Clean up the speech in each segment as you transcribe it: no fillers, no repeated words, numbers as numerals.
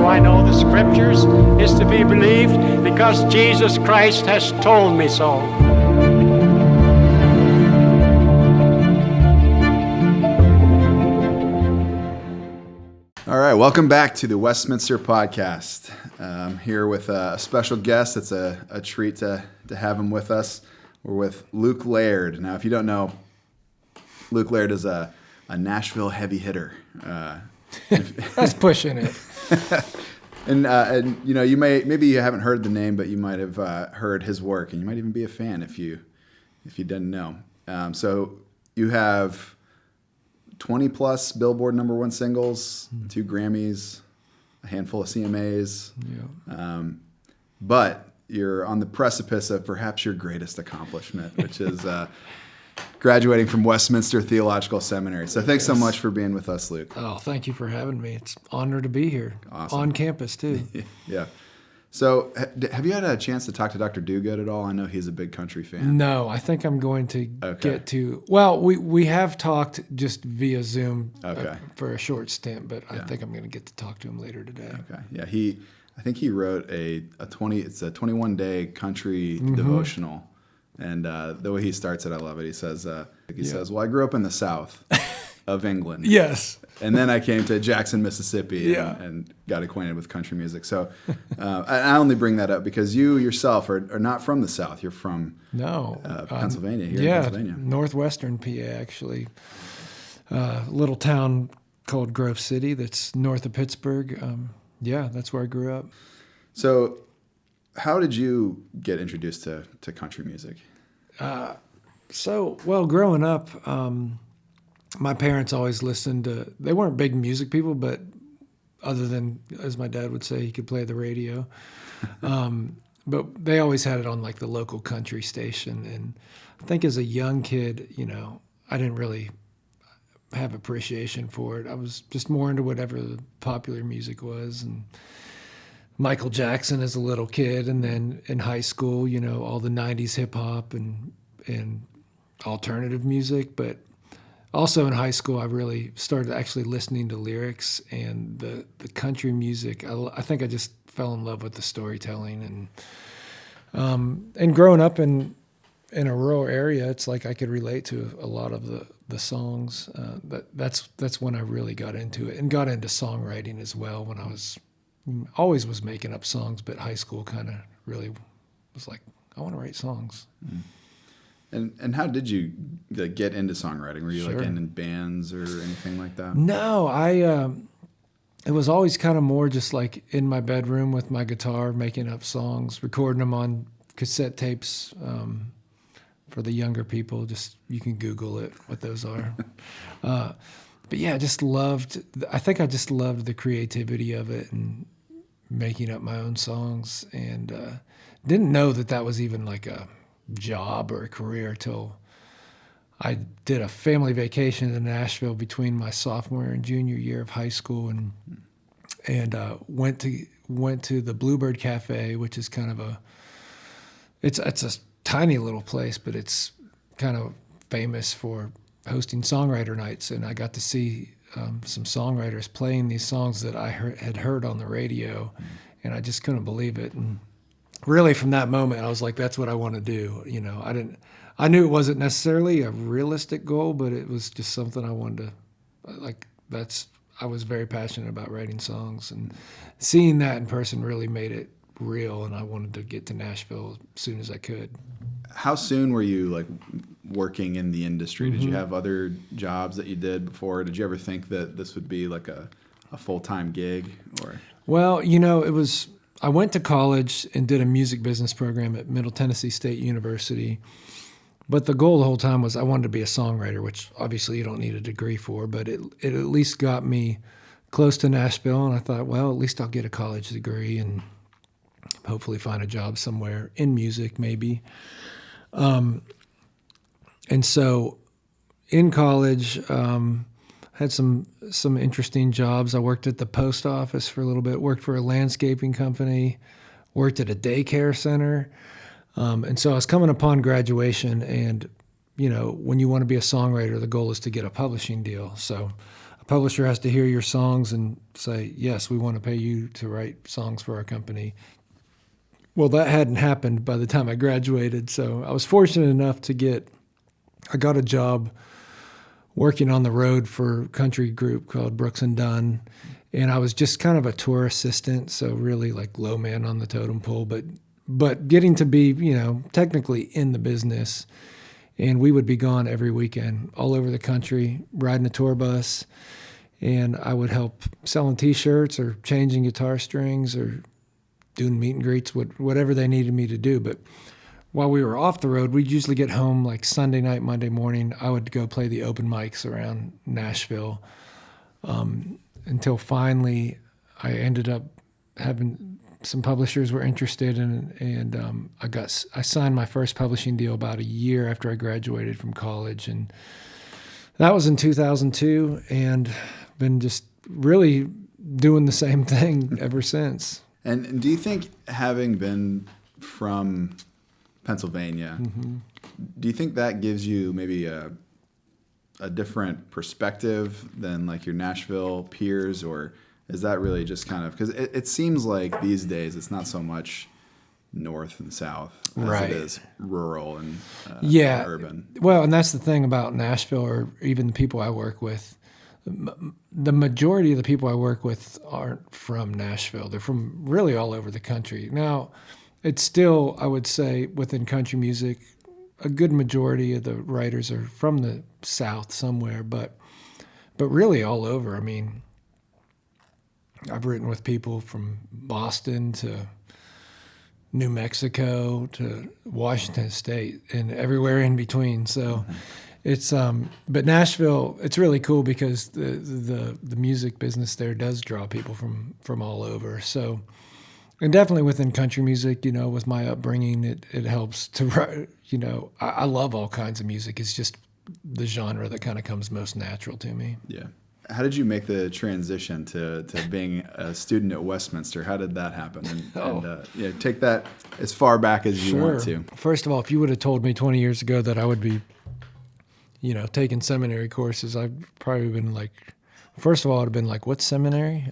I know the Scriptures is to be believed? Because Jesus Christ has told me so. All right, welcome back to the Westminster podcast. I'm here with a special guest. It's a treat to have him with us. We're with Luke Laird. Now, if you don't know, Luke Laird is a Nashville heavy hitter. That's pushing it. and you know, maybe you haven't heard the name, but you might have heard his work, and you might even be a fan if you didn't know. So you have 20 plus Billboard #1 singles, 2 Grammys, a handful of CMAs. Yeah. But you're on the precipice of perhaps your greatest accomplishment, which is graduating from Westminster Theological Seminary. So thanks so much for being with us, Luke. Oh, thank you for having me. It's an honor to be here. Awesome. On campus, too. Yeah. So have you had a chance to talk to Dr. Duguid at all? I know he's a big country fan. No, I think I'm going to get to... Well, we have talked just via Zoom for a short stint, but I think I'm going to get to talk to him later today. Okay. Yeah, I think he wrote a 21-day country devotional. And the way he starts it, I love it. He says, well, I grew up in the South of England. Yes. And then I came to Jackson, Mississippi, and got acquainted with country music. So I only bring that up because you yourself are not from the South. You're from Pennsylvania, here in Pennsylvania. Northwestern PA, actually. A little town called Grove City that's north of Pittsburgh. That's where I grew up. So how did you get introduced to country music? Growing up, my parents always listened to, they weren't big music people, but other than, as my dad would say, he could play the radio. But they always had it on like the local country station. And I think as a young kid, I didn't really have appreciation for it. I was just more into whatever the popular music was. And Michael Jackson as a little kid, and then in high school, all the 90s hip hop and alternative music. But also in high school, I really started actually listening to lyrics and the country music. I think I just fell in love with the storytelling, and growing up in a rural area, it's like I could relate to a lot of the songs. That's when I really got into it, and got into songwriting as well. When I always was making up songs, but high school kind of really was like, I want to write songs. And how did you get into songwriting? Were you like in bands or anything like that? No, it was always kind of more just like in my bedroom with my guitar, making up songs, recording them on cassette tapes. For the younger people, you can Google it, what those are. But yeah, I just loved the creativity of it and making up my own songs, and didn't know that was even like a job or a career till I did a family vacation in Nashville between my sophomore and junior year of high school, and went to the Bluebird Cafe, which is kind of it's a tiny little place, but it's kind of famous for hosting songwriter nights, and I got to see some songwriters playing these songs that I had heard on the radio, and I just couldn't believe it. And really, from that moment, I was like, "That's what I want to do." I knew it wasn't necessarily a realistic goal, but it was just something I wanted to I was very passionate about writing songs, and seeing that in person really made it real, and I wanted to get to Nashville as soon as I could. How soon were you working in the industry? Did you have other jobs that you did before? Did you ever think that this would be like a full-time gig? Or? Well, I went to college and did a music business program at Middle Tennessee State University, but the goal the whole time was I wanted to be a songwriter, which obviously you don't need a degree for, but it at least got me close to Nashville, and I thought, well, at least I'll get a college degree and hopefully find a job somewhere in music, maybe. And so in college, had some interesting jobs. I worked at the post office for a little bit, worked for a landscaping company, worked at a daycare center. And so I was coming upon graduation, and, when you want to be a songwriter, the goal is to get a publishing deal. So publisher has to hear your songs and say, yes, we want to pay you to write songs for our company. Well, that hadn't happened by the time I graduated, so I was fortunate enough I got a job working on the road for a country group called Brooks and Dunn, and I was just kind of a tour assistant, so really like low man on the totem pole, but getting to be, technically in the business. And we would be gone every weekend all over the country, riding a tour bus, and I would help selling T-shirts or changing guitar strings or doing meet and greets, whatever they needed me to do. But while we were off the road, we'd usually get home like Sunday night, Monday morning. I would go play the open mics around Nashville until finally I ended up having some publishers were interested and I signed my first publishing deal about a year after I graduated from college, and that was in 2002, and been just really doing the same thing ever since. And do you think, having been from Pennsylvania, do you think that gives you maybe a different perspective than like your Nashville peers, or is that really just kind of, because it seems like these days it's not so much north and south as it is rural and urban. Well, and that's the thing about Nashville, or even the people I work with. The majority of the people I work with aren't from Nashville. They're from really all over the country. Now, it's still, I would say, within country music, a good majority of the writers are from the South somewhere, but really all over. I mean, I've written with people from Boston to New Mexico to Washington State and everywhere in between. So it's but Nashville, it's really cool because the music business there does draw people from all over. So, and definitely within country music, with my upbringing, it helps to write. I love all kinds of music. It's just the genre that kind of comes most natural to me. Yeah. How did you make the transition to being a student at Westminster? How did that happen? And take that as far back as you want to. First of all, if you would have told me 20 years ago that I would be, taking seminary courses, I'd probably been like, first of all, I'd have been like, what's seminary?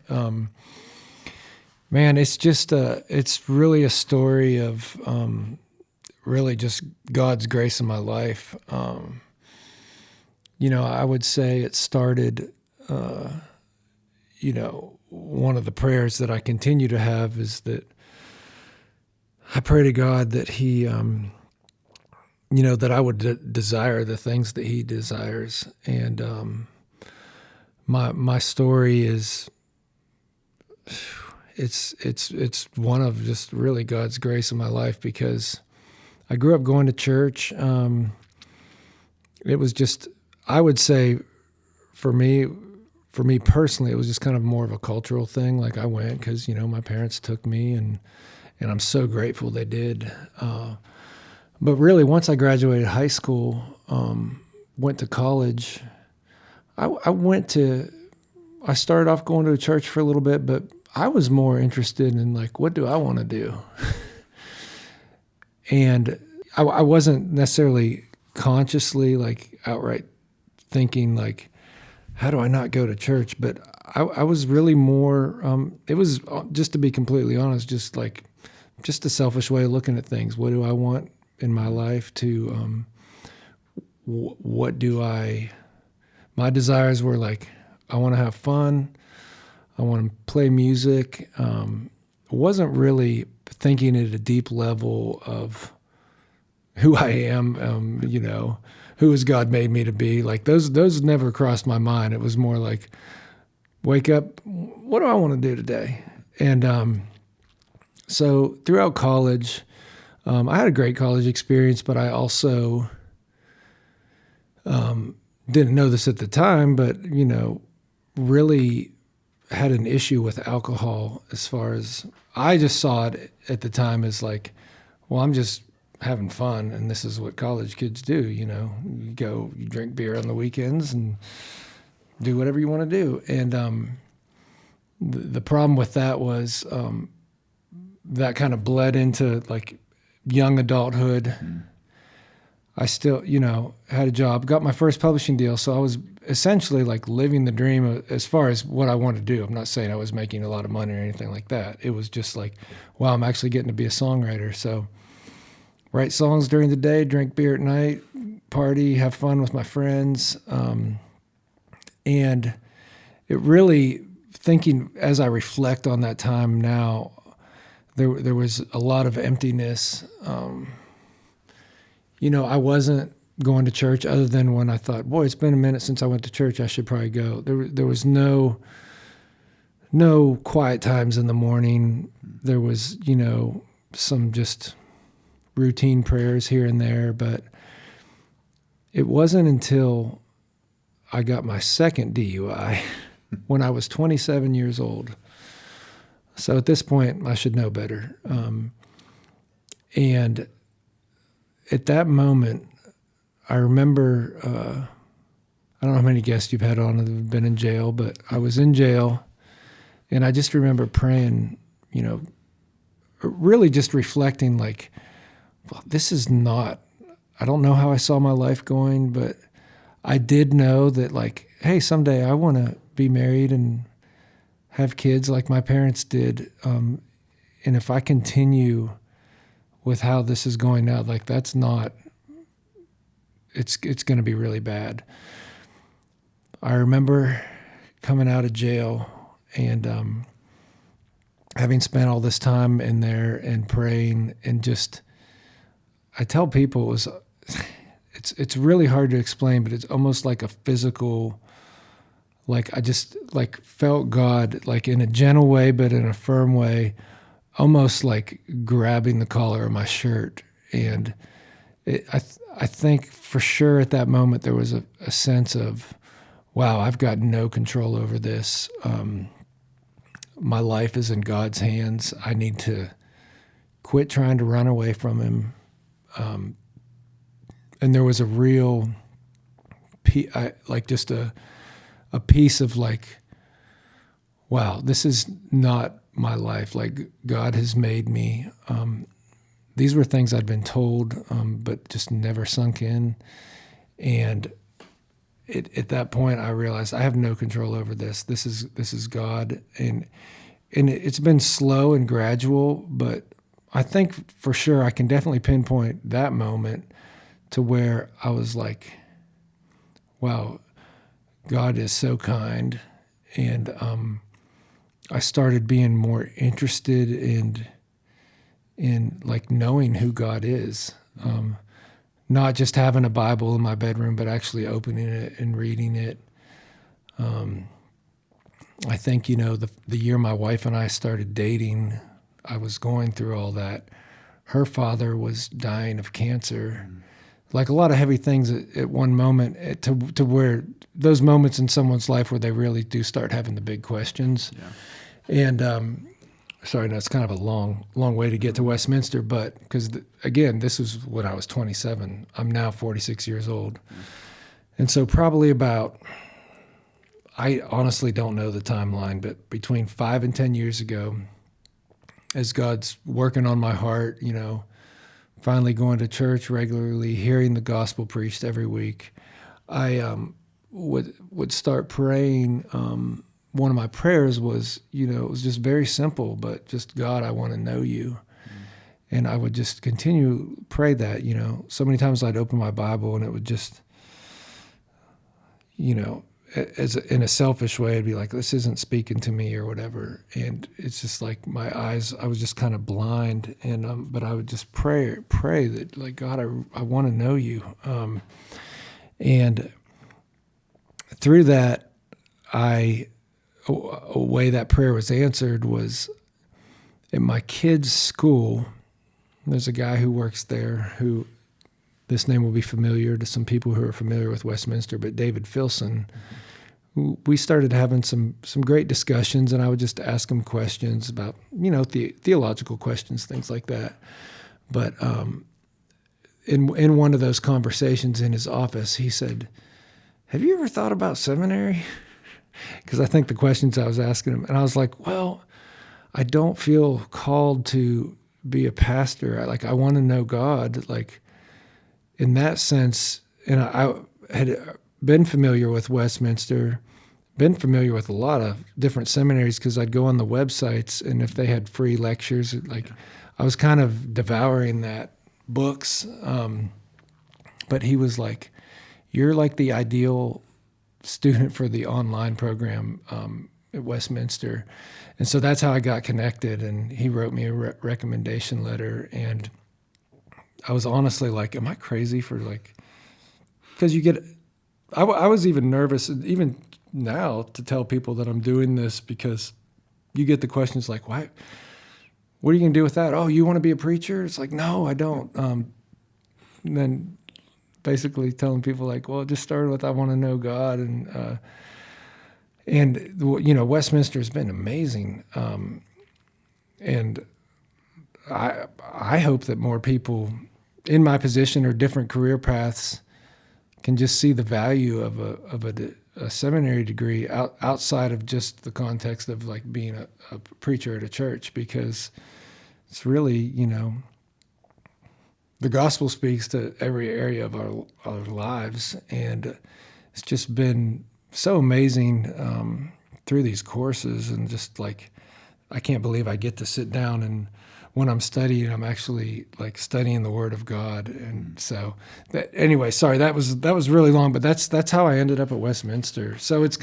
Man, it's just it's really a story of really just God's grace in my life. I would say it started. One of the prayers that I continue to have is that I pray to God that He, that I would desire the things that He desires. And my story is, it's one of just really God's grace in my life, because I grew up going to church. It was just, I would say, for me personally, it was just kind of more of a cultural thing. Like, I went because, my parents took me, and I'm so grateful they did. But really, once I graduated high school, went to college, I started off going to a church for a little bit, but I was more interested in, like, what do I want to do? And I wasn't necessarily consciously, like, outright thinking, like, how do I not go to church? But I was really more, it was, just to be completely honest, just a selfish way of looking at things. What do I want in my life to, my desires were like, I want to have fun. I want to play music. Wasn't really thinking at a deep level of who I am, who has God made me to be. Like, those never crossed my mind. It was more like, wake up, what do I want to do today? And so throughout college, I had a great college experience, but I also didn't know this at the time, but, really had an issue with alcohol. As far as, I just saw it at the time as like, well, I'm just having fun, and this is what college kids do. You drink beer on the weekends and do whatever you want to do. And the problem with that was that kind of bled into like young adulthood. I still, had a job, got my first publishing deal, so I was essentially like living the dream as far as what I wanted to do. I'm not saying I was making a lot of money or anything like that. It was just like, wow, I'm actually getting to be a songwriter. So write songs during the day, drink beer at night, party, have fun with my friends. And it really, thinking as I reflect on that time now, there was a lot of emptiness. I wasn't going to church other than when I thought, boy, it's been a minute since I went to church. I should probably go. There was no quiet times in the morning. There was, some just routine prayers here and there, but it wasn't until I got my second DUI when I was 27 years old. So at this point, I should know better. And at that moment, I remember, I don't know how many guests you've had on that have been in jail, but I was in jail, and I just remember praying, really just reflecting like, well, this is not, I don't know how I saw my life going, but I did know that like, hey, someday I want to be married and have kids like my parents did. And if I continue with how this is going now, like that's not, it's going to be really bad. I remember coming out of jail and having spent all this time in there and praying, and just, I tell people it was, it's really hard to explain, but it's almost like a physical, like I just like felt God like in a gentle way, but in a firm way, almost like grabbing the collar of my shirt. And I think for sure at that moment there was a sense of, wow, I've got no control over this. My life is in God's hands. I need to quit trying to run away from him. And there was a real, just a piece of like, wow, this is not my life. Like God has made me. These were things I'd been told, but just never sunk in. And at that point, I realized I have no control over this. This is God, and it's been slow and gradual, but I think for sure I can definitely pinpoint that moment to where I was like, wow, God is so kind. And I started being more interested in like knowing who God is. Not just having a Bible in my bedroom, but actually opening it and reading it. I think, the year my wife and I started dating, I was going through all that. Her father was dying of cancer. Like a lot of heavy things at one moment, to where those moments in someone's life where they really do start having the big questions. Yeah. And sorry, that's kind of a long way to get to Westminster, but because again, this was when I was 27. I'm now 46 years old. And so probably about, I honestly don't know the timeline, but between 5 and 10 years ago, as God's working on my heart, finally going to church regularly, hearing the gospel preached every week, I would start praying. One of my prayers was, it was just very simple, but just, God, I want to know you. And I would just continue pray that, so many times I'd open my Bible and it would just, as in a selfish way, I'd be like, this isn't speaking to me or whatever. And it's just like my eyes, I was just kind of blind. And, but I would just pray that like, God, I want to know you. And through that, a way that prayer was answered was at my kids' school. There's a guy who works there who, this name will be familiar to some people who are familiar with Westminster, but David Filson. We started having some great discussions, and I would just ask him questions about, theological questions, things like that. But in one of those conversations in his office, he said, have you ever thought about seminary? Because I think the questions I was asking him, and I was like, well, I don't feel called to be a pastor. I want to know God, like in that sense. And I had been familiar with Westminster, been familiar with a lot of different seminaries because I'd go on the websites, and if they had free lectures, like I was kind of devouring that books. But he was like, "You're like the ideal student for the online program at Westminster," and so that's how I got connected. And he wrote me a recommendation letter, and I was honestly like, "Am I crazy for like?" Because you get, I was even nervous, even now, to tell people that I'm doing this because you get the questions like, "Why? What are you gonna do with that? Oh, you want to be a preacher?" It's like, no, I don't. And then basically telling people like, well, it just started with I want to know God, and you know, Westminster has been amazing, and I hope that more people in my position or different career paths can just see the value of a seminary degree outside of just the context of like being a preacher at a church, because it's really, you know, the gospel speaks to every area of our lives, and it's just been so amazing through these courses, and just like I can't believe I get to sit down and when I'm studying, I'm actually like studying the Word of God. And so, anyway, sorry, that was really long, but that's how I ended up at Westminster. So it's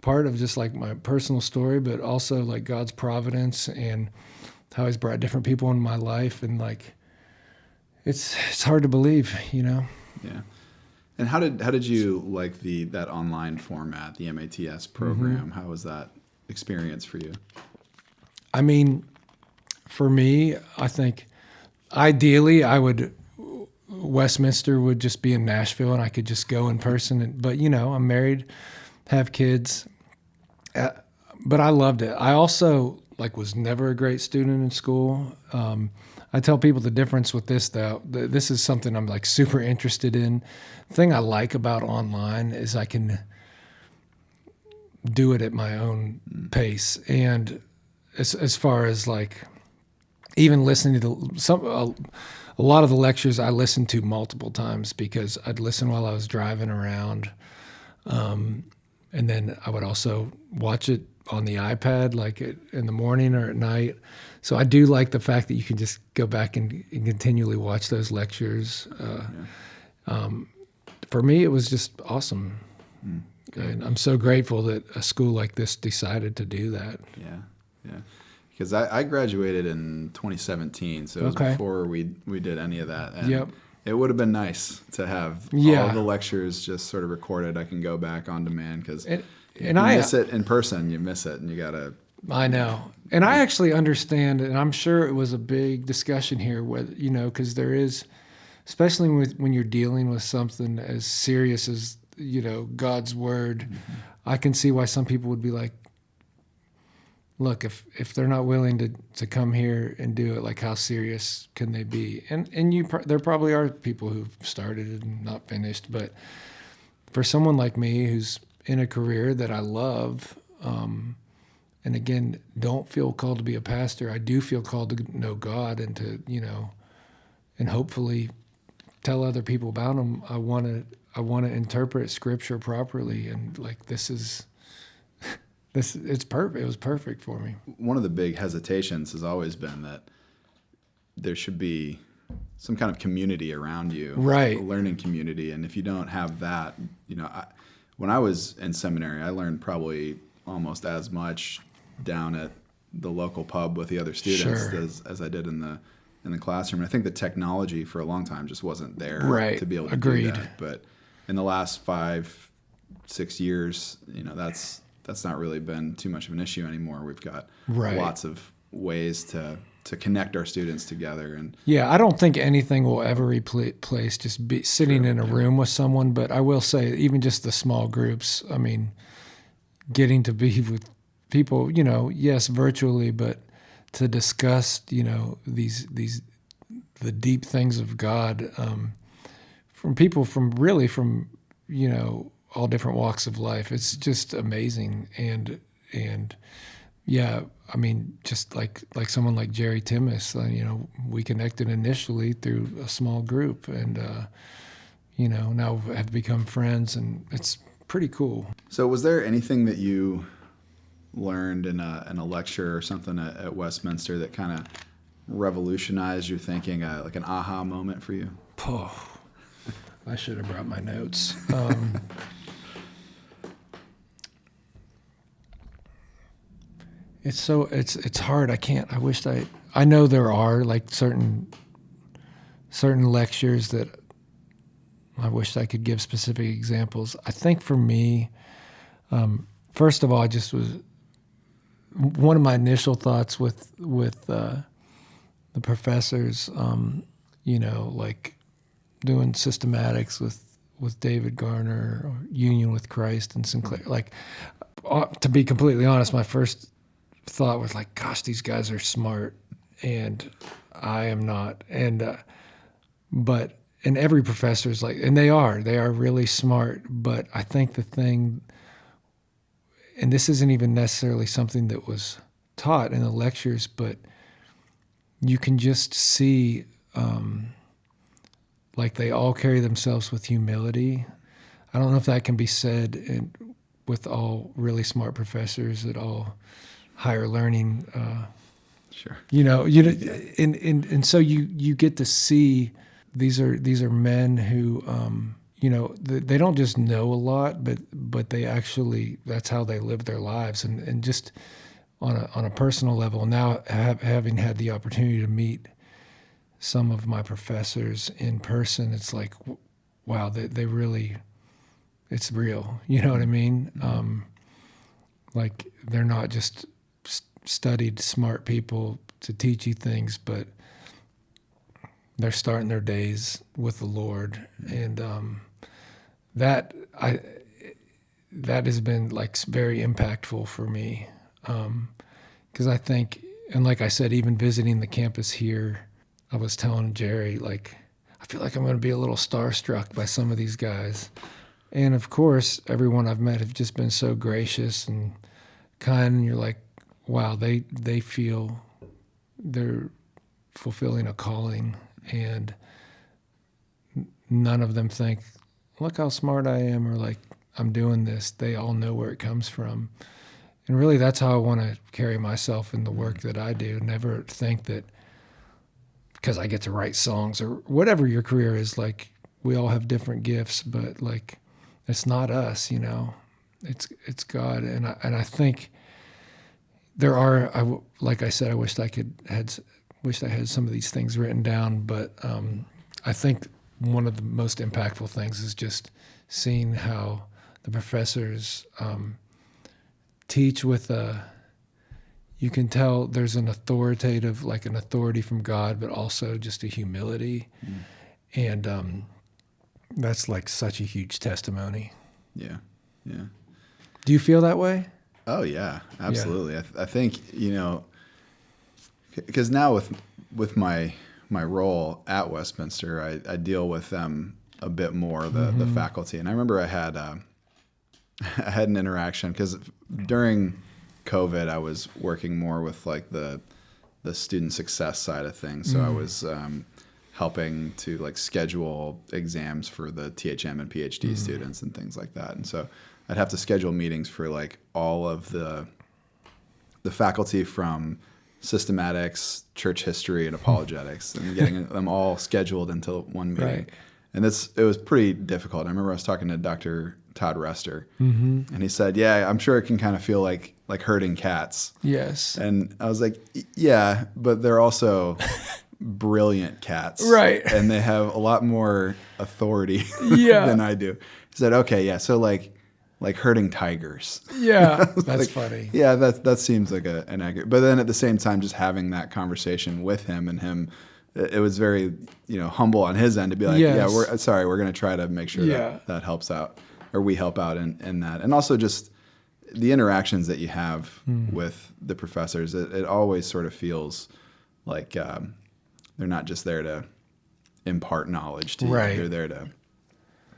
part of just like my personal story, but also like God's providence and how He's brought different people in my life, and like it's hard to believe, you know. Yeah. And how did you like that online format, the MATS program? Mm-hmm. How was that experience for you? I mean, for me, I think ideally Westminster would just be in Nashville and I could just go in person. But, you know, I'm married, have kids, but I loved it. I also was never a great student in school. I tell people the difference with this, though. This is something I'm like super interested in. The thing I like about online is I can do it at my own pace. And as far as like even listening to a lot of the lectures I listened to multiple times, because I'd listen while I was driving around. And then I would also watch it on the iPad, like in the morning or at night. So I do like the fact that you can just go back and continually watch those lectures. For me, it was just awesome. And I'm so grateful that a school like this decided to do that. Yeah. Because I graduated in 2017, so it was before we did any of that. And it would have been nice to have all of the lectures just sort of recorded. I can go back on demand, because you miss it in person, you miss it, and you got to... I know. And I actually understand, and I'm sure it was a big discussion here, whether, you know, because there is, especially when you're dealing with something as serious as, you know, God's Word, I can see why some people would be like, look, if they're not willing to come here and do it, like how serious can they be? And there probably are people who've started and not finished, but for someone like me who's in a career that I love, and again, don't feel called to be a pastor, I do feel called to know God and to, you know, and hopefully tell other people about Him. I want to interpret Scripture properly, and like this, it's perfect. It was perfect for me. One of the big hesitations has always been that there should be some kind of community around you, right? A learning community. And if you don't have that, you know, when I was in seminary, I learned probably almost as much down at the local pub with the other students as I did in the classroom. And I think the technology for a long time just wasn't there to be able to do that. But in the last 5-6 years, you know, that's not really been too much of an issue anymore. We've got lots of ways to connect our students together. And I don't think anything will ever replace just sitting in a room with someone. But I will say, even just the small groups, I mean, getting to be with people, you know, yes, virtually, but to discuss, you know, the deep things of God, from people from, you know, all different walks of life. It's just amazing. And yeah, I mean, just like someone like Jerry Timmis, you know, we connected initially through a small group, and now have become friends, and it's pretty cool. So was there anything that you learned in a lecture or something at Westminster that kind of revolutionized your thinking, like an aha moment for you? Oh, I should have brought my notes. It's hard. I know there are like certain lectures that I wish I could give specific examples. I think for me, first of all, one of my initial thoughts with the professors, like doing systematics with David Garner or Union with Christ and Sinclair. Like, to be completely honest, my first thought was like, gosh, these guys are smart and I am not. And and every professor is like, and they are really smart. But I think the thing, and this isn't even necessarily something that was taught in the lectures, but you can just see, like they all carry themselves with humility. I don't know if that can be said with all really smart professors at all higher learning. Sure. And so you get to see these are men who, they don't just know a lot, but they actually, that's how they live their lives. And just on a personal level, now having had the opportunity to meet some of my professors in person, it's like, wow, they really, it's real. You know what I mean? Like they're not just studied smart people to teach you things, but they're starting their days with the Lord. And that has been like very impactful for me. Because I think, and like I said, even visiting the campus here, I was telling Jerry, like, I feel like I'm going to be a little starstruck by some of these guys. And of course, everyone I've met have just been so gracious and kind. And you're like, wow, they feel they're fulfilling a calling, and none of them think, look how smart I am, or like, I'm doing this. They all know where it comes from. And really, that's how I want to carry myself in the work that I do. Never think that because I get to write songs or whatever your career is, like, we all have different gifts, but like, it's not us, it's God. And I think there are, like I said, I wished I had some of these things written down, but I think one of the most impactful things is just seeing how the professors teach with you can tell there's an authoritative, like an authority from God, but also just a humility. And that's like such a huge testimony. Yeah. Yeah. Do you feel that way? Oh yeah, absolutely. Yeah. I think, because now with my role at Westminster, I deal with them a bit more, the faculty. And I remember I had an interaction because during COVID, I was working more with like the student success side of things. So I was helping to like schedule exams for the THM and PhD students and things like that. And so I'd have to schedule meetings for like all of the faculty from systematics, church history, and apologetics, and getting them all scheduled into one meeting. Right. And it was pretty difficult. I remember I was talking to Dr. Todd Rester, and he said, yeah, I'm sure it can kind of feel like herding cats. Yes. And I was like, yeah, but they're also brilliant cats. Right. And they have a lot more authority Yeah. than I do. He said, okay, yeah, so like herding tigers. Yeah, that's like, funny. Yeah, that seems like an accurate. But then at the same time, just having that conversation with him, and him, it was very humble on his end to be like, yes. yeah, we're going to try to make sure that helps out, or we help out in that, and also just the interactions that you have with the professors. It always sort of feels like they're not just there to impart knowledge to you. Right. They're there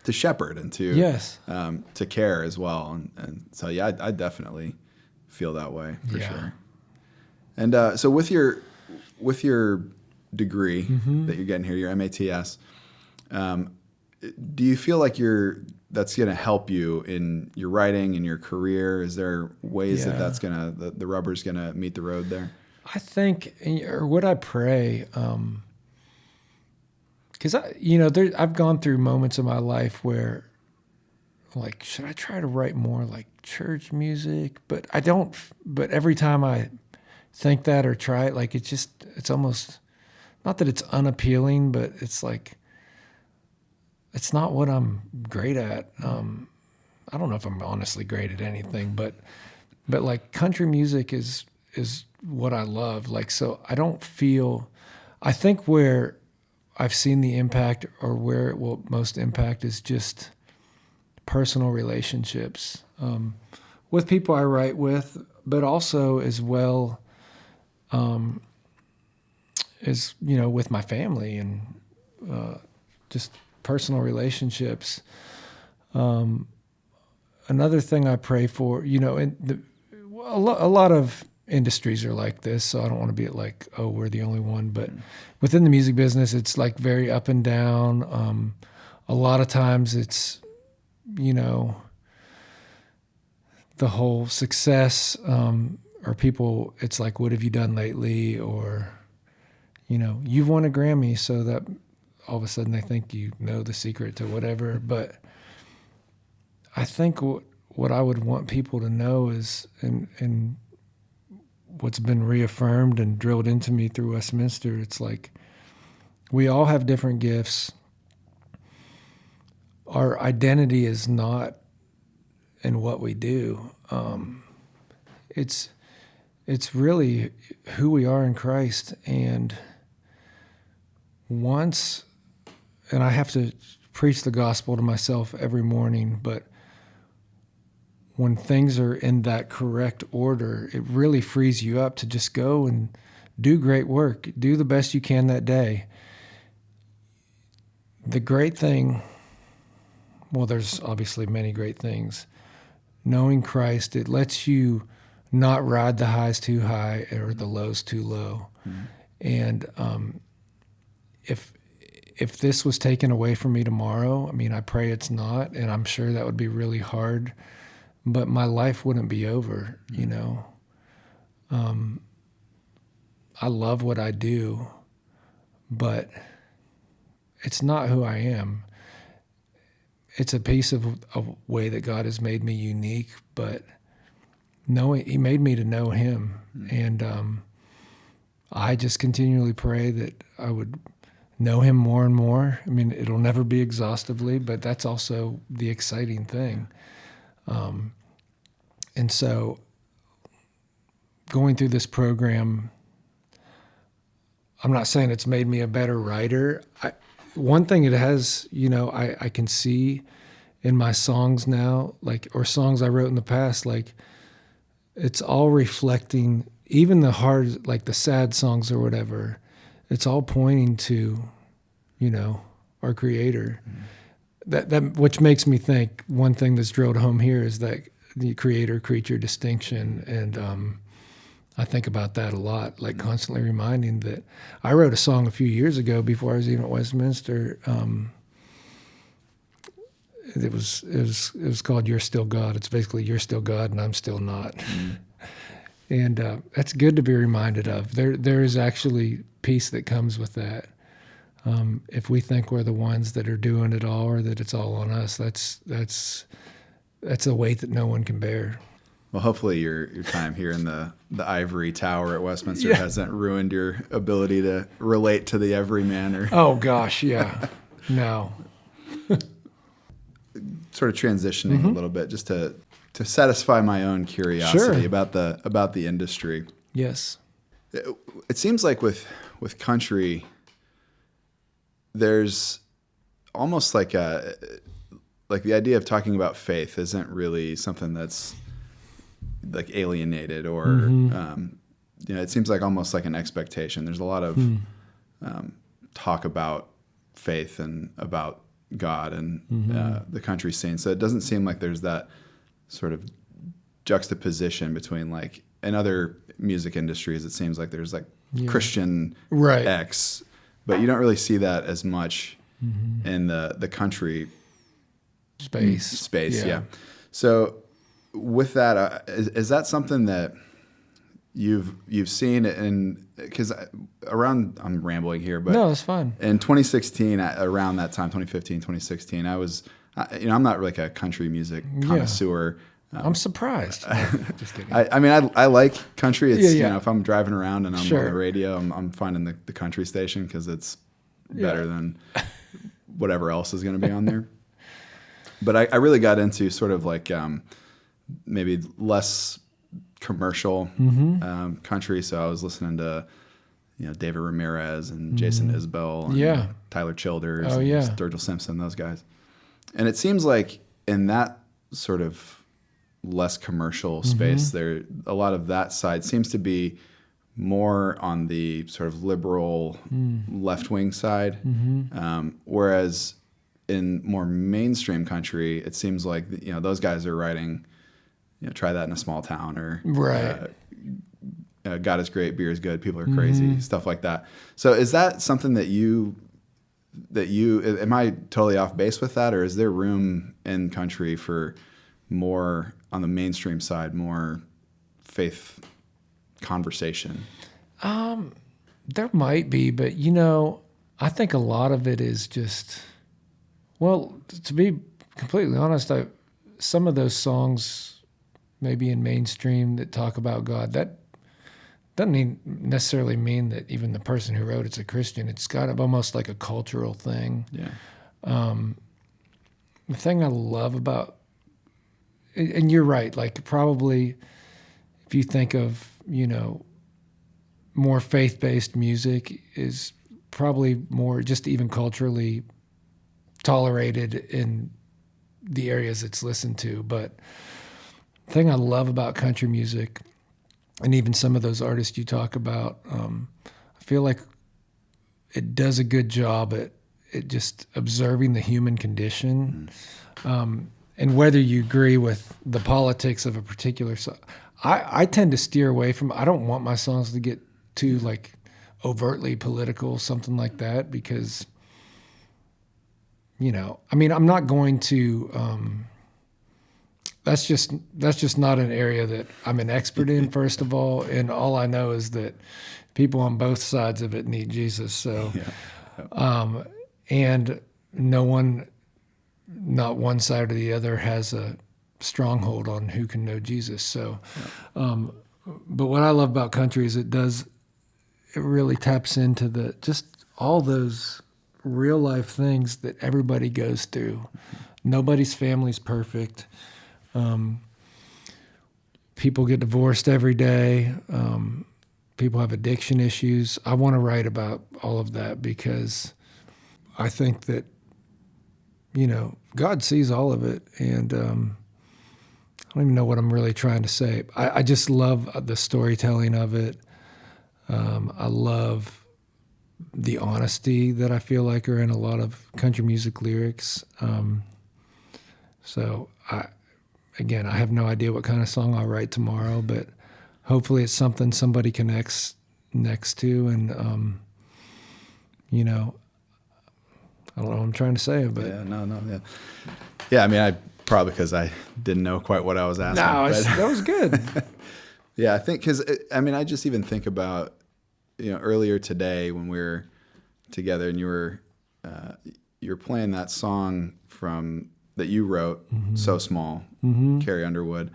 to shepherd and to Yes. To care as well, and so yeah, I definitely feel that way for sure. And so with your degree that you're getting here, your MATS, do you feel like that's going to help you in your writing and your career? Is there ways that that's going to, the rubber's going to meet the road there? I think, or what I pray, because I've gone through moments in my life where, like, should I try to write more like church music? But I don't. But every time I think that or try it, like, it's almost, not that it's unappealing, but it's like, it's not what I'm great at. I don't know if I'm honestly great at anything, but like country music is what I love. Like, so I think where I've seen the impact, or where it will most impact, is just personal relationships with people I write with, but also as well as, with my family, and just personal relationships. Another thing I pray for, a lot of industries are like this, so I don't want to be like, oh, we're the only one. But within the music business, it's like very up and down. A lot of times it's, the whole success, or people, it's like, what have you done lately? Or, you've won a Grammy, so that all of a sudden they think you know the secret to whatever. But I think what I would want people to know is, and what's been reaffirmed and drilled into me through Westminster, it's like, we all have different gifts. Our identity is not in what we do. It's really who we are in Christ. And I have to preach the gospel to myself every morning, but when things are in that correct order, it really frees you up to just go and do great work, do the best you can that day. The great thing, well, there's obviously many great things. Knowing Christ, it lets you not ride the highs too high or the lows too low. Mm-hmm. And if this was taken away from me tomorrow, I pray it's not, and I'm sure that would be really hard, but my life wouldn't be over, I love what I do, but it's not who I am. It's a piece of a way that God has made me unique, but He made me to know Him. And I just continually pray that I would know Him more and more. It'll never be exhaustively, but that's also the exciting thing. And so going through this program, I'm not saying it's made me a better writer. One thing it has, I can see in my songs now, or songs I wrote in the past, it's all reflecting, even the hard, the sad songs or whatever, it's all pointing to, our Creator. Mm-hmm. That which makes me think one thing that's drilled home here is that the creator-creature distinction, and I think about that a lot, constantly reminding that I wrote a song a few years ago before I was even at Westminster. It was called "You're Still God." It's basically you're still God and I'm still not, and that's good to be reminded of. There is actually peace that comes with that. If we think we're the ones that are doing it all, or that it's all on us, that's a weight that no one can bear. Well, hopefully your time here in the ivory tower at Westminster hasn't ruined your ability to relate to the everyman. Oh gosh, yeah, no. Sort of transitioning a little bit, just to satisfy my own curiosity about the industry. Yes, it seems like with country, there's almost like the idea of talking about faith isn't really something that's alienated, or it seems like almost like an expectation. There's a lot of talk about faith and about God and the country scene, so it doesn't seem like there's that sort of juxtaposition between in other music industries. It seems like there's Christian X, but you don't really see that as much in the country Space. Yeah. So with that, is that something that you've seen? And because I'm rambling here, but No, it's fine. in 2016, around that time, 2015, 2016, I was, I'm not like a country music connoisseur. I'm surprised. Just kidding. I like country. It's Yeah. if I'm driving around and I'm Sure. on the radio, I'm finding the country station because it's better than whatever else is going to be on there. But I really got into sort of like maybe less commercial country. So I was listening to David Ramirez and Jason Isbell and Tyler Childers and Sturgill Simpson, those guys. And it seems like in that sort of less commercial space, there a lot of that side seems to be more on the sort of liberal left-wing side, whereas in more mainstream country, it seems like those guys are writing, try that in a small town, or God is great, beer is good, people are crazy, stuff like that. So is that something that you am I totally off base with that, or is there room in country for more on the mainstream side, more faith conversation? There might be, but I think a lot of it is just, well, to be completely honest, some of those songs maybe in mainstream that talk about God, that doesn't necessarily mean that even the person who wrote it's a Christian. It's kind of almost like a cultural thing. Yeah. The thing I love about, and you're right, like probably if you think of, more faith-based music is probably more just even culturally tolerated in the areas it's listened to. But the thing I love about country music, and even some of those artists you talk about, I feel like it does a good job at just observing the human condition. And whether you agree with the politics of a particular song, I tend to steer away from, I don't want my songs to get too like overtly political, something like that, because, I'm not going to, that's just not an area that I'm an expert in, first of all. And all I know is that people on both sides of it need Jesus. So, and no one, not one side or the other, has a stronghold on who can know Jesus. So, but what I love about country is it really taps into just all those real life things that everybody goes through. Nobody's family's perfect. People get divorced every day. People have addiction issues. I want to write about all of that because I think that, God sees all of it. And I don't even know what I'm really trying to say. I just love the storytelling of it. I love the honesty that I feel like are in a lot of country music lyrics. So I have no idea what kind of song I'll write tomorrow, but hopefully it's something somebody connects next to. And, I don't know what I'm trying to say, but Yeah. I mean, I probably, because I didn't know quite what I was asking. No, that was good. Yeah, I think, because, I just even think about, earlier today when we were together and you were playing that song that you wrote, So Small, Carrie Underwood.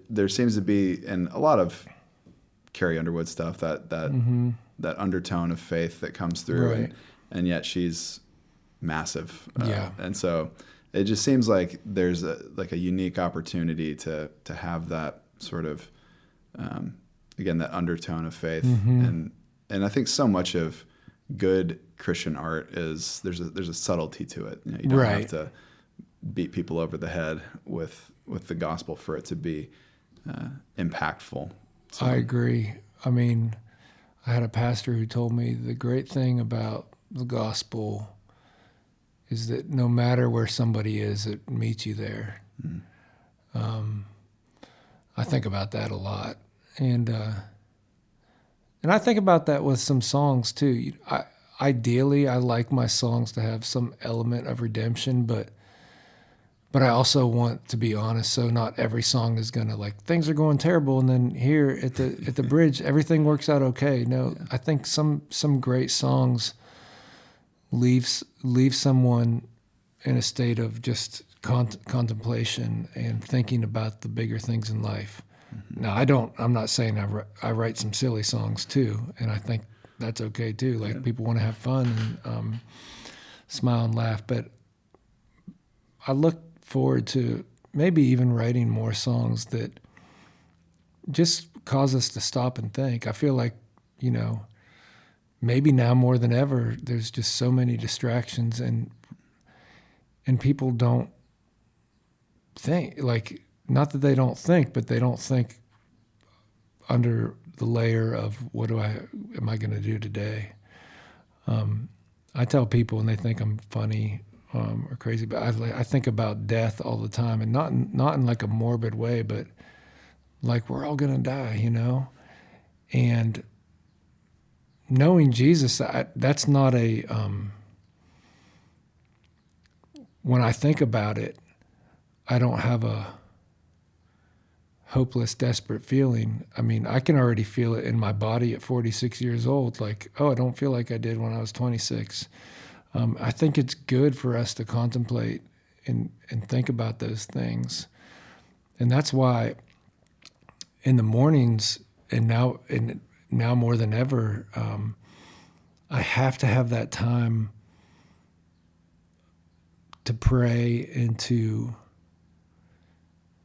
There seems to be, in a lot of Carrie Underwood stuff, that undertone of faith that comes through, Right. and yet she's massive. Yeah. And so it just seems like there's a unique opportunity to have that sort of, again, that undertone of faith. And I think so much of good Christian art is there's a subtlety to it. You don't have to beat people over the head with the gospel for it to be impactful. So, I agree. I mean, I had a pastor who told me the great thing about the gospel is that no matter where somebody is, it meets you there. I think about that a lot. And I think about that with some songs too. ideally, I like my songs to have some element of redemption, but I also want to be honest. So not every song is gonna like things are going terrible, and then here at the bridge everything works out okay. No, I think some great songs leave someone in a state of just contemplation and thinking about the bigger things in life. Mm-hmm. Now I'm not saying I write some silly songs too, and I think that's okay too. Like people want to have fun and smile and laugh, but I look forward to maybe even writing more songs that just cause us to stop and think. I feel like, maybe now more than ever, there's just so many distractions and people don't think, like, not that they don't think, but they don't think under the layer of what am I going to do today? I tell people and they think I'm funny or crazy, but I think about death all the time, and not in like a morbid way, but like we're all gonna die, and knowing Jesus, that's not a when I think about it, I don't have a hopeless, desperate feeling. I mean, I can already feel it in my body at 46 years old, like, oh, I don't feel like I did when I was 26. I think it's good for us to contemplate and think about those things. And that's why in the mornings and now more than ever, I have to have that time to pray and to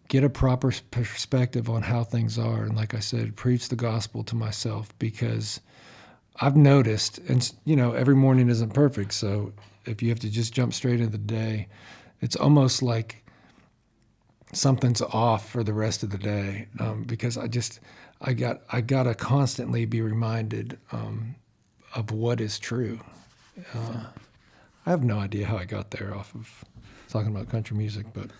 get a proper perspective on how things are. And like I said, preach the gospel to myself, because I've noticed, and every morning isn't perfect, so if you have to just jump straight into the day, it's almost like something's off for the rest of the day, because I gotta constantly be reminded of what is true. I have no idea how I got there off of talking about country music, but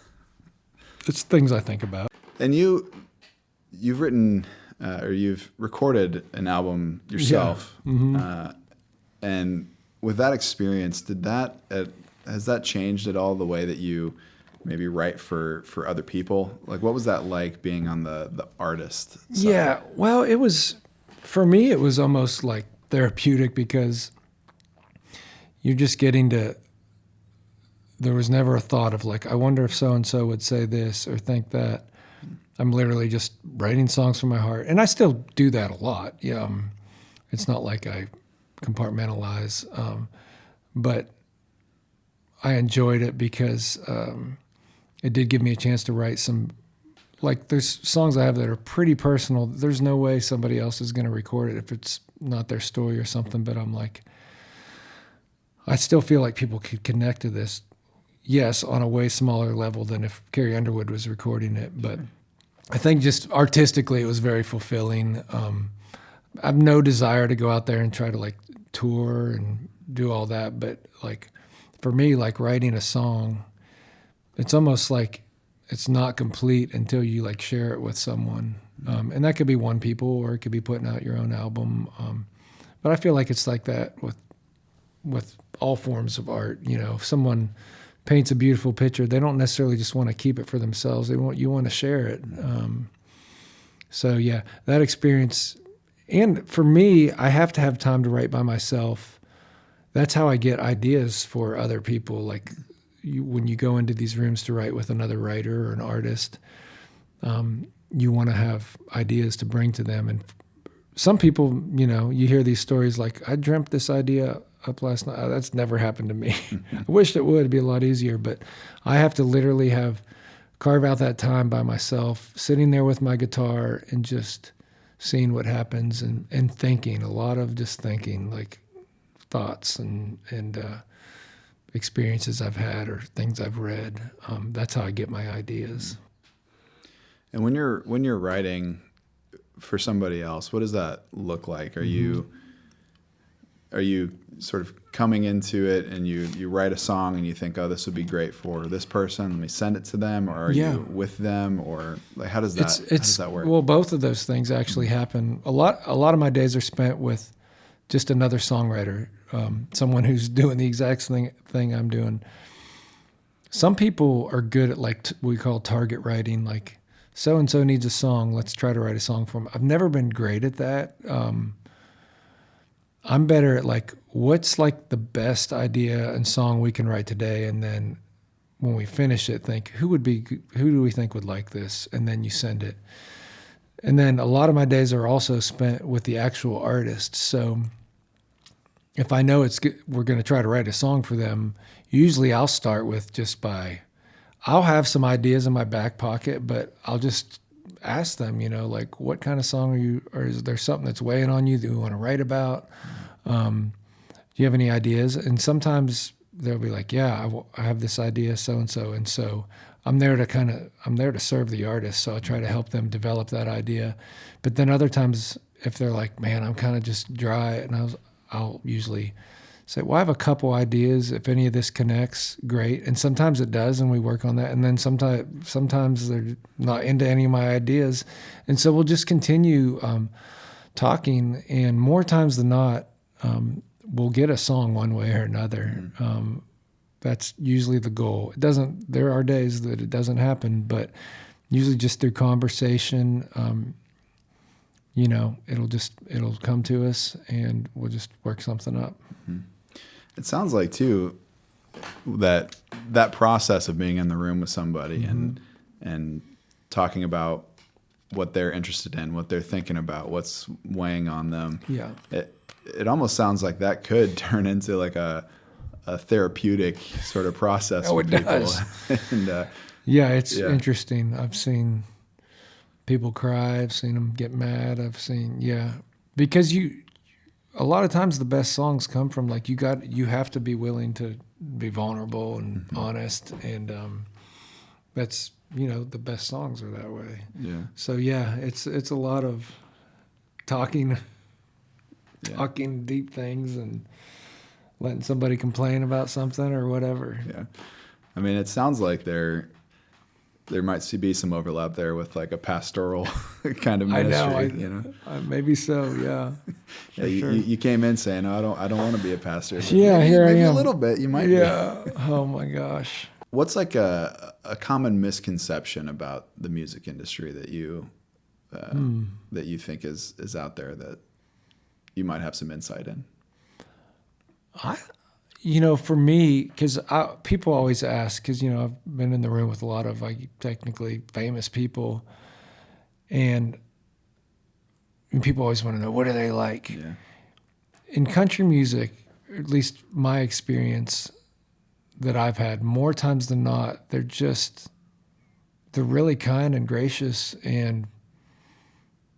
it's things I think about. And you've written. Or you've recorded an album yourself, and with that experience, has that changed at all the way that you maybe write for other people? Like, what was that like being on the artist side? Yeah, well, for me, it was almost like therapeutic, because you're just getting to. There was never a thought of like, I wonder if so and so would say this or think that. I'm literally just writing songs from my heart. And I still do that a lot. Yeah, it's not like I compartmentalize. But I enjoyed it because it did give me a chance to write some, like there's songs I have that are pretty personal. There's no way somebody else is going to record it if it's not their story or something. But I'm like, I still feel like people could connect to this. Yes, on a way smaller level than if Carrie Underwood was recording it. But I think just artistically, it was very fulfilling. I have no desire to go out there and try to like tour and do all that. But like for me, like writing a song, it's almost like it's not complete until you like share it with someone. And that could be one people, or it could be putting out your own album. But I feel like it's like that with all forms of art. If someone paints a beautiful picture, they don't necessarily just want to keep it for themselves. You want to share it. So yeah, that experience. And for me, I have to have time to write by myself. That's how I get ideas for other people. Like when you go into these rooms to write with another writer or an artist, you want to have ideas to bring to them. And some people, you hear these stories like, I dreamt this idea up last night. That's never happened to me. I wished it would. It'd be a lot easier, but I have to literally carve out that time by myself, sitting there with my guitar and just seeing what happens and thinking, a lot of just thinking, like thoughts and experiences I've had or things I've read. That's how I get my ideas. And when you're writing for somebody else, what does that look like? Are you sort of coming into it and you write a song and you think, oh, this would be great for this person, let me send it to them, or are you with them, or like how does that work? Well, both of those things actually happen. A lot of my days are spent with just another songwriter, someone who's doing the exact thing I'm doing. Some people are good at like we call target writing, like so-and-so needs a song, let's try to write a song for them. I've never been great at that. I'm better at like, what's like the best idea and song we can write today, and then when we finish it, think who do we think would like this, and then you send it. And then a lot of my days are also spent with the actual artist. So if I know we're going to try to write a song for them, usually I'll start with I'll have some ideas in my back pocket, but I'll just ask them, like, what kind of song are you, or is there something that's weighing on you that you want to write about? Do you have any ideas? And sometimes they'll be like, yeah, I have this idea, so-and-so. And so I'm there to serve the artist. So I try to help them develop that idea. But then other times, if they're like, man, I'm kind of just dry, and I'll usually say, well, I have a couple ideas. If any of this connects, great. And sometimes it does, and we work on that. And then sometimes they're not into any of my ideas. And so we'll just continue talking. And more times than not, we'll get a song one way or another. That's usually the goal. There are days that it doesn't happen, but usually just through conversation, it'll come to us, and we'll just work something up. It sounds like too that process of being in the room with somebody and talking about what they're interested in, what they're thinking about, what's weighing on them. Yeah. It almost sounds like that could turn into like a therapeutic sort of process. Oh, for it people. does. And it's interesting. I've seen people cry. I've seen them get mad. Because a lot of times the best songs come from like you have to be willing to be vulnerable and honest, and that's the best songs are that way. Yeah. So it's a lot of talking deep things and letting somebody complain about something or whatever. Yeah. I mean, it sounds like there might be some overlap there with like a pastoral kind of ministry. I know. Maybe so. Yeah. Sure. You came in saying, "Oh, I don't want to be a pastor." But here I am. A little bit. You might. Yeah. Oh my gosh. What's like a common misconception about the music industry that you think is out there that you might have some insight in? For me, because people always ask, because, I've been in the room with a lot of like technically famous people, and people always want to know, what are they like? Yeah. In country music, at least my experience that I've had, more times than not, they're really kind and gracious, and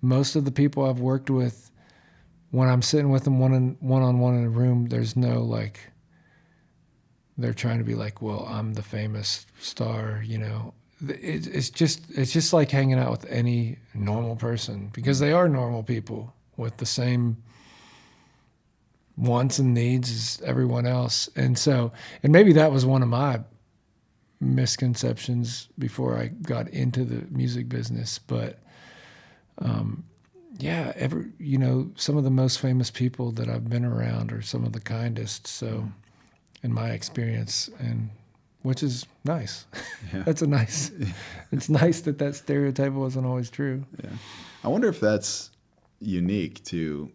most of the people I've worked with, when I'm sitting with them one-on-one in a room, there's no like, they're trying to be like, well, I'm the famous star, It's just like hanging out with any normal person, because they are normal people with the same wants and needs as everyone else. And maybe that was one of my misconceptions before I got into the music business. But some of the most famous people that I've been around are some of the kindest. So in my experience, and which is nice. Yeah. It's nice that stereotype wasn't always true. Yeah. I wonder if that's unique to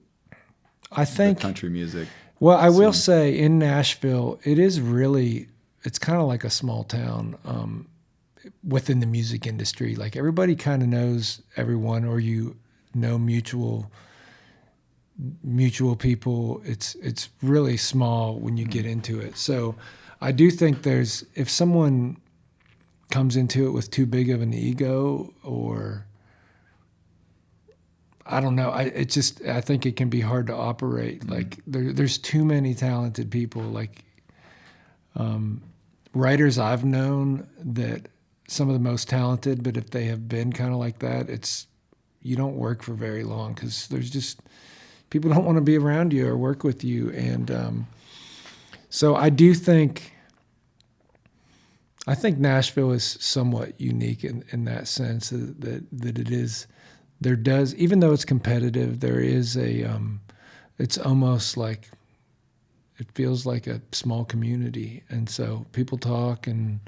the country music. Well, I will say in Nashville, it's kind of like a small town within the music industry. Like everybody kind of knows everyone, or mutual people. It's really small when you get into it. So I do think if someone comes into it with too big of an ego, or I don't know, I think it can be hard to operate. Like there's too many talented people. Like writers I've known that some of the most talented, but if they have been kind of like that, you don't work for very long, because there's just people don't want to be around you or work with you. And so I think Nashville is somewhat unique in that sense, that it is, even though it's competitive, there is a it's almost like it feels like a small community. And so people talk and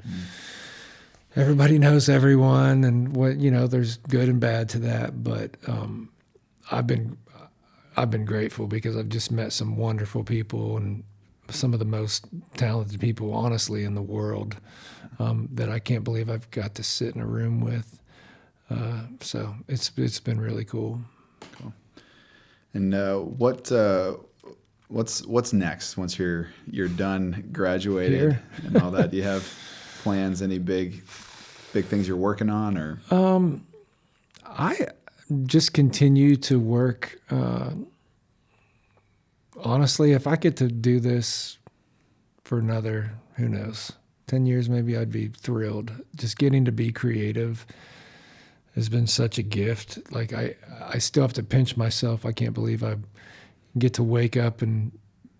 everybody knows everyone, and there's good and bad to that. But I've been grateful because I've just met some wonderful people and some of the most talented people, honestly, in the world, that I can't believe I've got to sit in a room with. So it's been really cool. Cool. And what's next once you're done, graduated, Here? and all that? Do you have plans? Any big things you're working on, or? I just continue to work. Honestly, if I get to do this for another, who knows, 10 years maybe, I'd be thrilled. Just getting to be creative has been such a gift. Like I still have to pinch myself. I can't believe I get to wake up and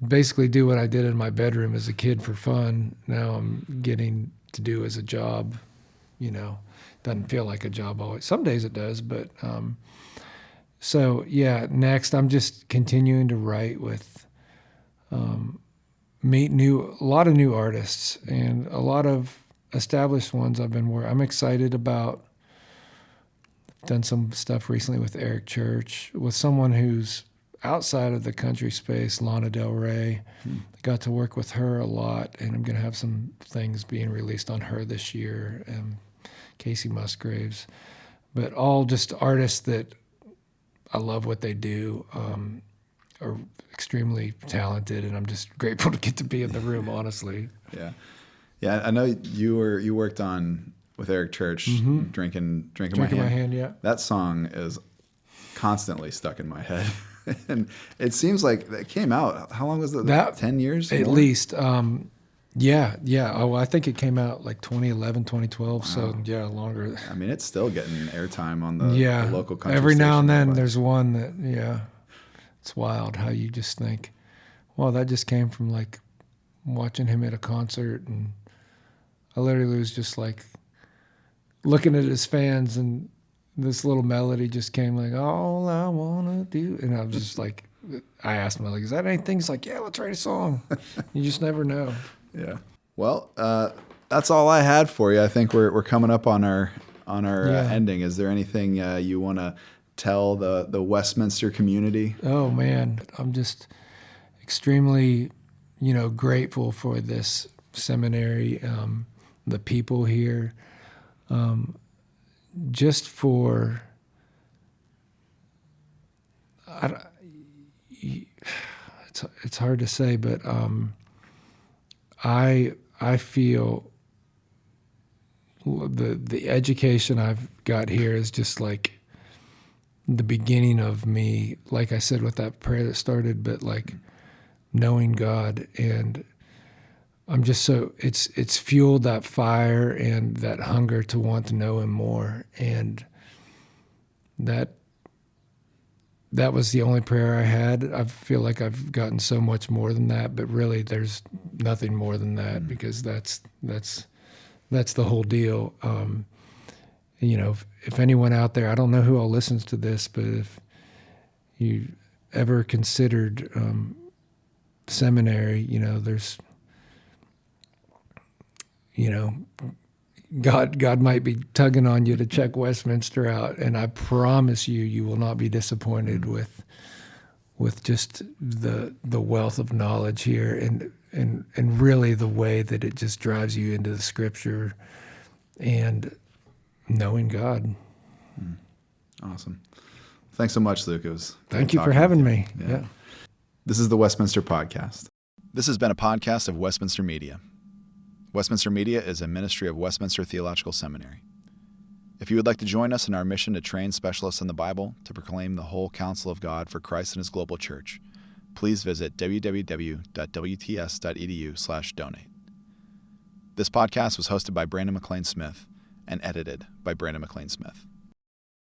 basically do what I did in my bedroom as a kid for fun. Now I'm getting to do as a job. Doesn't feel like a job always. Some days it does, but so yeah. Next, I'm just continuing to write with, meet a lot of new artists and a lot of established ones. I'm excited about. Done some stuff recently with Eric Church, with someone who's outside of the country space, Lana Del Rey. Got to work with her a lot, and I'm going to have some things being released on her this year, and Casey Musgraves. But all just artists that I love what they do, are extremely talented, and I'm just grateful to get to be in the room, honestly. Yeah. Yeah, I know you worked on with Eric Church, drinking my hand. Yeah. That song is constantly stuck in my head. And it seems like it came out, how long was it? 10 years? At more? least. Yeah. Oh, I think it came out like 2011, 2012. Wow. So yeah, longer. I mean, it's still getting airtime on the local country every now and then but there's one that, it's wild how you just think, well, that just came from like watching him at a concert. And I literally was just like looking at his fans, and this little melody just came like, all I wanna do. And I was just like, I asked him, like, is that anything? He's like, yeah, let's write a song. You just never know. Yeah. Well, that's all I had for you. I think we're coming up on our ending. Is there anything you want to tell the Westminster community? Oh man, I'm just extremely, grateful for this seminary, the people here, just for. It's hard to say, but I feel the education I've got here is just like the beginning of me, like I said with that prayer that started, but like knowing God. And I'm just so it's fueled that fire and that hunger to want to know him more. And that was the only prayer I had. I feel like I've gotten so much more than that, but really there's nothing more than that, because that's the whole deal. If anyone out there, I don't know who all listens to this, but if you ever considered seminary, there's, God might be tugging on you to check Westminster out, and I promise you will not be disappointed with just the wealth of knowledge here, and really the way that it just drives you into the Scripture and knowing God. Awesome. Thanks so much, Luke. It was Thank you for having me. Yeah. This is the Westminster Podcast. This has been a podcast of Westminster Media. Westminster Media is a ministry of Westminster Theological Seminary. If you would like to join us in our mission to train specialists in the Bible to proclaim the whole counsel of God for Christ and His global church, please visit www.wts.edu/donate. This podcast was hosted by McLean Smith and edited by McLean Smith.